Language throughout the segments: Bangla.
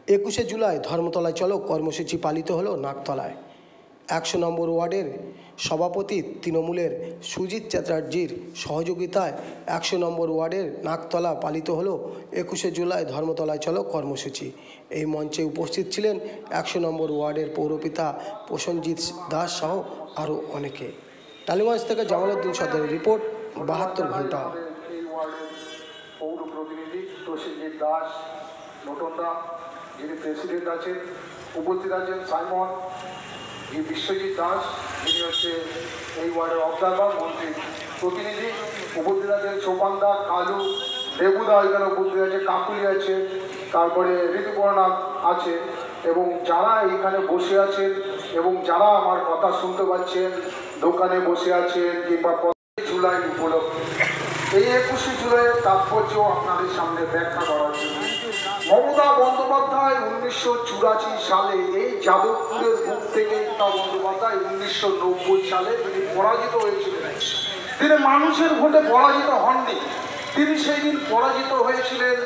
21শে জুলাই ধর্মতলায় চলো কর্মসূচি পালিত হলো নাকতলায়। 100 নম্বর ওয়ার্ডের সভাপতি তৃণমূলের সুজিত চ্যাটার্জির সহযোগিতায় 100 নম্বর ওয়ার্ডের নাকতলা পালিত হলো 21শে জুলাই ধর্মতলায় চলো কর্মসূচি। এই মঞ্চে উপস্থিত ছিলেন 100 নম্বর ওয়ার্ডের পৌরপিতা প্রসেনজিৎ দাস সহ আরও অনেকে। টালিগঞ্জ থেকে জামালউদ্দিন সর্দারের রিপোর্ট, 72 ঘন্টা। পৌর প্রতিনিধি প্রসেনজিৎ দাস নটনদা, যিনি প্রেসিডেন্ট আছেন, উপস্থিত আছেন সাইমন বিশ্বজিৎ দাস, যিনি হচ্ছে এই ওয়ার্ডের অবজারভার মন্ত্রী প্রতিনিধি, উপস্থিত আছেন সোপানদা, কালু, দেবুদা এখানে উপস্থিত আছে, কাকুলি আছে, তারপরে ঋতুপর্ণা আছে, এবং যারা এখানে বসে আছেন এবং যারা আমার কথা শুনতে পাচ্ছেন, দোকানে বসে আছেন কিংবা জুলাই উপলক্ষে এই 21শে জুলাইয়ের তাৎপর্য আপনাদের সামনে ব্যাখ্যা করার জন্য মমতা বন্দ্যোপাধ্যায় 1984 সালে এই যাদবপুরের বুক থেকে বন্দ্যোপাধ্যায় 1990 সালে তিনি পরাজিত হয়েছিলেন। তিনি মানুষের ভোটে পরাজিত হননি, তিনি সেই দিন পরাজিত হয়েছিলেন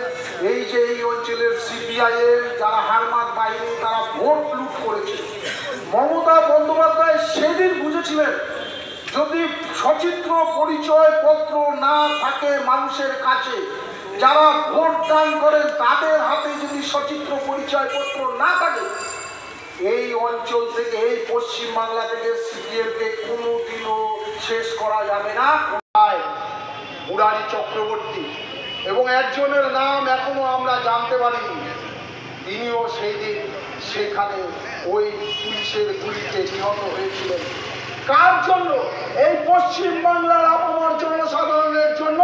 এই যে এই অঞ্চলের সিপিআইএম যারা হারমাত বাহিনী তারা ভোট লুট করেছিল। মমতা বন্দ্যোপাধ্যায় সেদিন বুঝেছিলেন যদি সচিত্র পরিচয় পত্র না থাকে মানুষের কাছে, যারা ভোট দান করেন তাদের হাতে যদি সচিত্র পরিচয় পত্র না থাকে, এই অঞ্চল থেকে এই পশ্চিমবাংলা থেকে সিপিএমকে কোনোদিনও শেষ করা যাবে না। মুরারি চক্রবর্তী এবং একজনের নাম এখনো আমরা জানতে পারিনি, তিনিও সেই দিন সেখানে ওই পুলিশের গুলিতে নিহত হয়েছিলেন। কার জন্য? এই পশ্চিমবাংলার আপামর জনসাধারণের জন্য,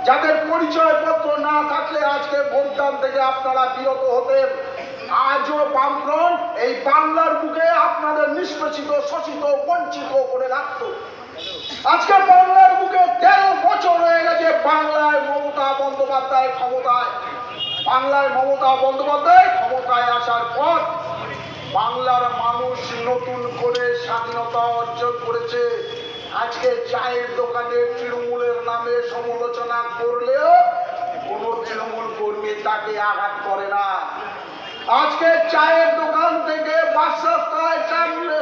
যাদের পরিচয়পত্র না থাকলে আজকে ভোটদান থেকে আপনারা বিরত হতেন। আজও বামফ্রন্ট এই বাংলার বুকে আপনাদের নিষ্পেষিত, শোষিত, বঞ্চিত করে রাখত। আজকে বাংলার বুকে 13 বছর হয়ে গেছে বাংলায় মমতা বন্দ্যোপাধ্যায় ক্ষমতায়। বাংলায় মমতা বন্দ্যোপাধ্যায় ক্ষমতায় আসার পর বাংলার মানুষ নতুন করে স্বাধীনতা অর্জন করেছে। আজকে চায়ের দোকানে তৃণমূলের নামে সমালোচনা করলেও কোন তৃণমূল কর্মী তাকে আঘাত করে না। আজকে চায়ের দোকান থেকে বাস রাস্তায়,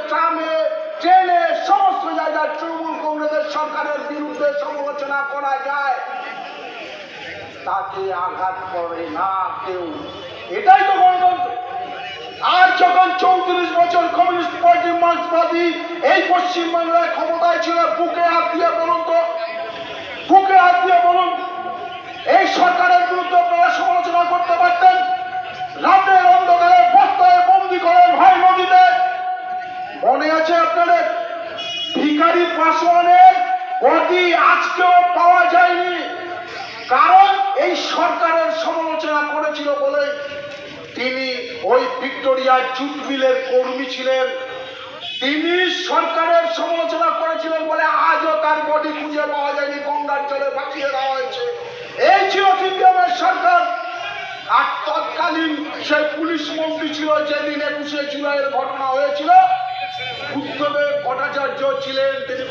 ট্রামে, ট্রেনে, সমস্ত জায়গায় তৃণমূল কংগ্রেসের সরকারের বিরুদ্ধে সমালোচনা করা যায়, তাকে আঘাত করে না কেউ। এটাই তো গণতন্ত্র। আর যখন 34 বছর কমিউনিস্ট পার্টি মার্ক্সবাদী এই পশ্চিমবাংলায় ক্ষমতায় ছিল, বুকে হাত দিয়ে বলুন তো, বুকে হাত দিয়ে বলুন, এই সরকারের বিরুদ্ধে আপনারা সমালোচনা করতে পারতেন? রাতের অন্ধকারে বস্তায় বন্দি করে ভাই নদীতে, মনে আছে আপনাদের? ভিখারি পাসওয়ানের বডি আজকেও পাওয়া যায়নি, কারণ এই সরকারের সমালোচনা করেছিল বলে। তিনি ওই ভিক্টোরিয়া জুট মিলের কর্মী ছিলেন, তিনি সরকারের সমালোচনা করেছিলেন বলে আজও তার বডি খুঁজে পাওয়া যায়নি, গঙ্গার জলে ভাসিয়ে দেওয়া হয়েছে। এই ছিল সিপিএমের সরকার। আর তৎকালীন সেই পুলিশ মন্ত্রী ছিল যেদিন 21শে জুলাইয়ের ঘটনা হয়েছিল, বুদ্ধদেব ভট্টাচার্য ছিলেন, তিনি